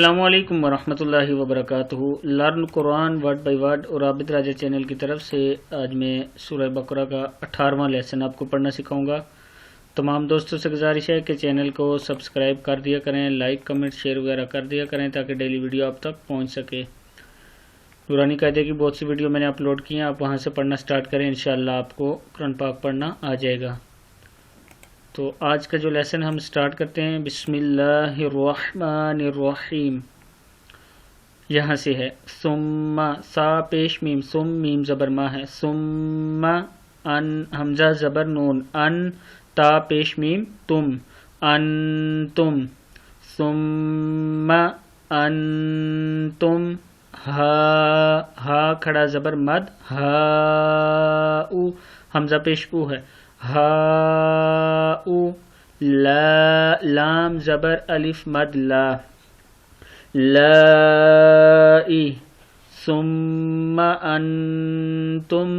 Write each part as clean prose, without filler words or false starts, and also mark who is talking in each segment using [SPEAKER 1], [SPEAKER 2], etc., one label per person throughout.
[SPEAKER 1] السلام علیکم ورحمۃ اللہ وبرکاتہ۔ Learn Quran word by word اور عابد راجہ چینل کی طرف سے آج میں سورہ بقرہ کا 18واں لیسن آپ کو پڑھنا سکھاؤں گا۔ تمام دوستوں سے گزارش ہے کہ چینل کو سبسکرائب کر دیا کریں، لائک کمنٹ شیئر وغیرہ کر دیا کریں تاکہ ڈیلی ویڈیو آپ تک پہنچ سکے۔ نورانی قاعدے کی بہت سی ویڈیو میں نے اپلوڈ کی ہیں، آپ وہاں سے پڑھنا سٹارٹ کریں، انشاءاللہ آپ کو قرآن پاک پڑھنا آ جائے گا۔ تو آج کا جو لیسن ہم سٹارٹ کرتے ہیں، بسم اللہ الرحمن الرحیم، یہاں سے ہے۔ ثم سا پیش میم، ثم میم زبر ما ہے، ثم ان حمزہ زبر نون، ان تا پیش میم تم، انتم، ثم انتم، ہا کھڑا زبر مد، ہا او حمزہ پیش او ہے، ہا او، لا لام زبر الف مد لا، لائی، ثم انتم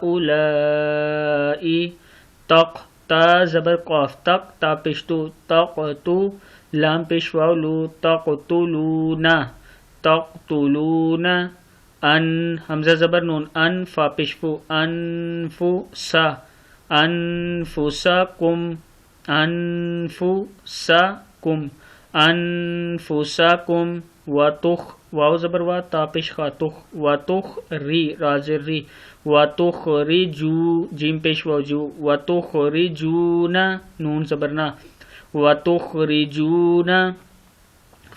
[SPEAKER 1] ہؤلائی، تق تا زبر قاف، تق تا پیش تو، تق تو لام پیش واو لو، تقتلون، تقتلون، ان حمزہ زبر نون، ان فا پیش فو، انفسا، انفسکم، انفسکم، انفسکم، وتخ واو زبر وا تا پیش خا، تخ، وتخ ری رازر ری، وتخرجو جیم پیش واو جو، وتخرجون نون زبرنا، وتخرجون،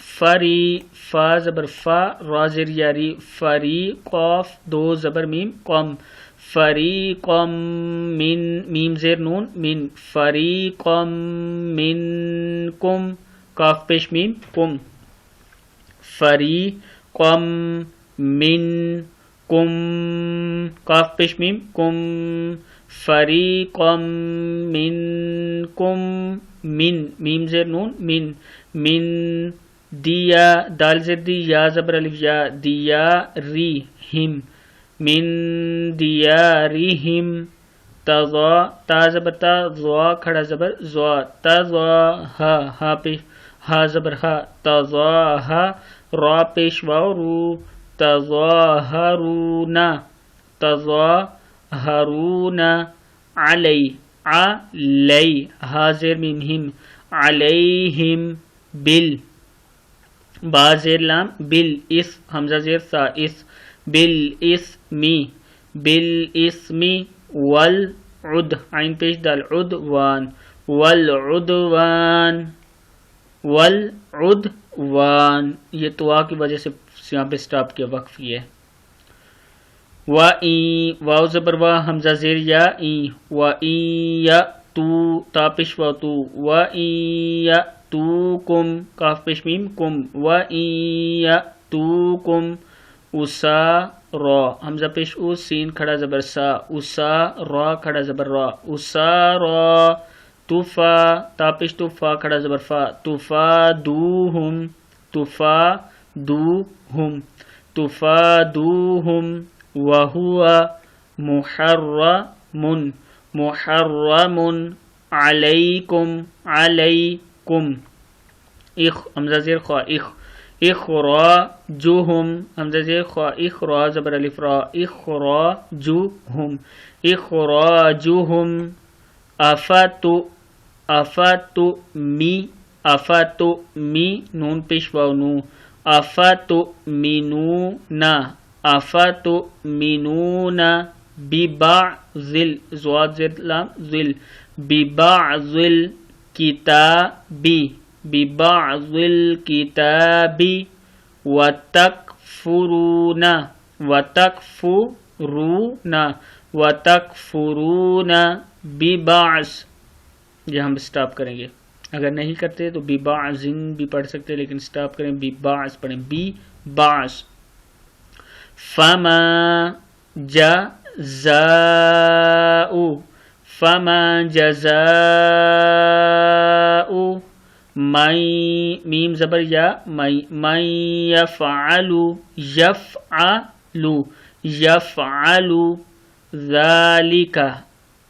[SPEAKER 1] فری فا زبر فا رازر یاری، فری قاف دو زبر میم قم، فریقم من میم زیر نون من، فریقم منکم کاف پیش میم کم، فریقم منکم کاف پیش میم کم، فریقم منکم من میم زیر نون من، من دیا دال زیر دی یا زبر الف یا، دیا ری ہم، من دیارہم، تضا تا زبر تا، ضا کھڑا زبر ضا، تضا ہا پیش ہا زبر ہا، تضا را پیش واو رو، تظاہرون، تظاہرون، علی علی ہا زیر میم ہم، علیہم، بل با زیر لام بل اس حمزہ زیر سا اس، بالاسمی، بالاسمی، والعد عین پیش دال عدوان، والعدوان، والعدوان، یہ توا کی وجہ سے یہاں پہ سٹاپ کیا، وقف یہ ہے۔ وَإِن واو زبر وا حمزہ زیر یا این، وَإِن یَأْتُو تا پیش واو تو، وَإِن یَأْتُوکم کاف پیش میم کم، وَإِن یَأْتُوکم اسارا حمزہ پیش او، سین کھڑا زبر سا، اسارا کھڑا زبر را، اسارا، تفا تا پیش تو، فا کھڑا زبر فا، تفادوہم، تفادوہم، تفادوہم، وہو محرم، محرم علیکم، علیکم، اخ حمزہ زیر خوا اخ، اخراجہم حمزہ زیر خوا، اخرا زبر الف را، اخراجہم، اخراجہم، افتو افتو می، افتو می نون پیش واو نو، افتو مینون، افتو مینون، ببعض زواد زیر لام ذل، ببعض الکتابی، ببعض الکتاب، وتکفرون، وتکفرون، وتکفرون ببعض، یہ ہم سٹاپ کریں گے، اگر نہیں کرتے تو ببعض بھی پڑھ سکتے لیکن سٹاپ کریں، ببعض پڑھیں، ببعض، فما جزاؤ، فما جزاؤ، میم زبر یا من یفعلو، یفعلو، یفعلو، ذالک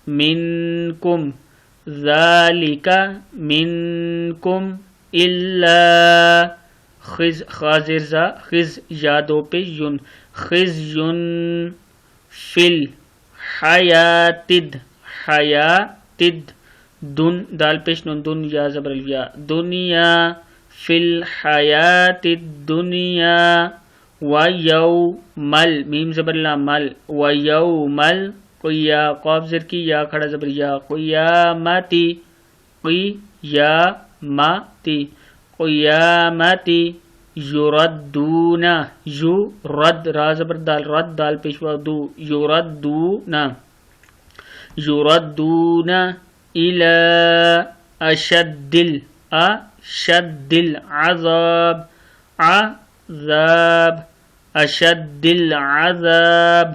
[SPEAKER 1] منکم، ذالک منکم، إلا خز خازر زا خز یادو پہ یون خزیون فی الحیاتد حیاتد دن دال پیش نون دن یا زبر الیا دنیا فی الحیات الدنیا ویومل میم زبر لا مل ویومل قیا قاف زر کی یا کھڑا زبر یا قیامتی قیامتی قیامتی یردون یرد را زبر دال رد دال پیشوا دو یردون یردون الى اشد العذاب عذاب اشد العذاب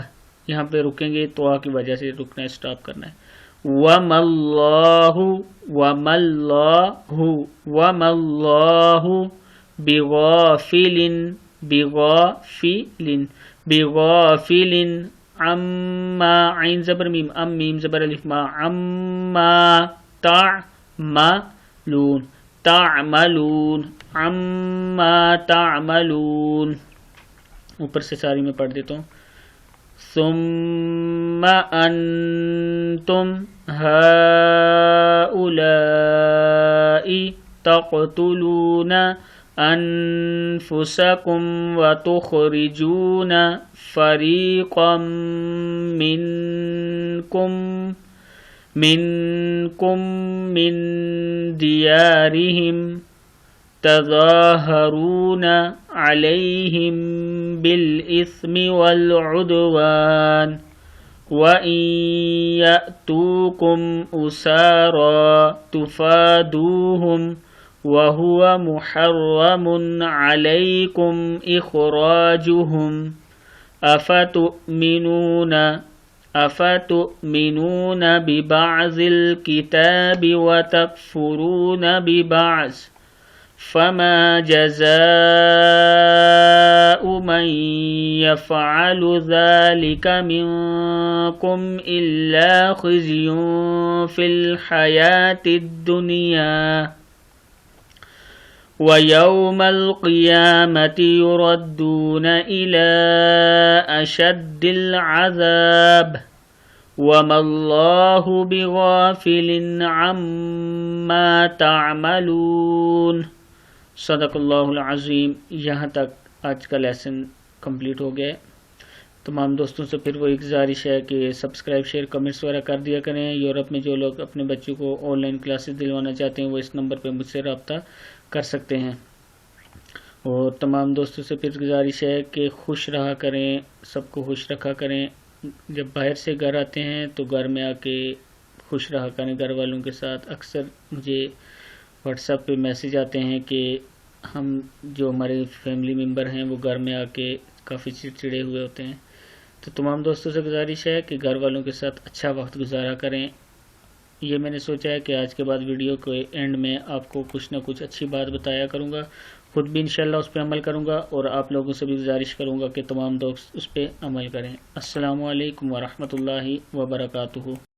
[SPEAKER 1] یہاں پہ رکیں گے تو کی وجہ سے رکنا ہے سٹاپ کرنا ہے وَمَا اللَّهُ بِغَافِلٍ عَمَّا عین زبر میم ام میم زبر الف ما عَمَّا تعملون عَمَّا تعملون اوپر سے ساری میں پڑھ دیتا ہوں ثم انتم هؤلاء تقتلون انفسكم وتخرجون فريقا منكم من ديارهم تظاهرون عليهم بالإثم والعدوان وإن يأتوكم أسارى تفادوهم وهو محرم عليكم إخراجهم أفتؤمنون ببعض الكتاب وتكفرون ببعض فما جزاء من يفعل ذلك منكم إلا خزي في الحياة الدنيا ويوم القيامة يردون إلى أشد العذاب وما الله بغافل عما تعملون صدق اللہ العظیم. یہاں تک آج کا لیسن کمپلیٹ ہو گیا ہے. تمام دوستوں سے پھر وہ گزارش ہے کہ سبسکرائب شیئر کمنٹس وغیرہ کر دیا کریں. یورپ میں جو لوگ اپنے بچوں کو آن لائن کلاسز دلوانا چاہتے ہیں وہ اس نمبر پہ مجھ سے رابطہ کر سکتے ہیں. اور تمام دوستوں سے پھر گزارش ہے کہ خوش رہا کریں, سب کو خوش رکھا کریں. جب باہر سے گھر آتے ہیں تو گھر میں آ کے خوش رہا کریں گھر والوں کے ساتھ. اکثر مجھے واٹس ایپ پہ میسیج آتے ہیں کہ ہم جو ہمارے فیملی ممبر ہیں وہ گھر میں آ کے کافی چڑچڑے ہوئے ہوتے ہیں. تو تمام دوستوں سے گزارش ہے کہ گھر والوں کے ساتھ اچھا وقت گزارا کریں. یہ میں نے سوچا ہے کہ آج کے بعد ویڈیو کے اینڈ میں آپ کو کچھ نہ کچھ اچھی بات بتایا کروں گا. خود بھی انشاءاللہ اس پہ عمل کروں گا اور آپ لوگوں سے بھی گزارش کروں گا کہ تمام دوست اس پہ عمل کریں. السلام علیکم ورحمۃ اللہ وبرکاتہ.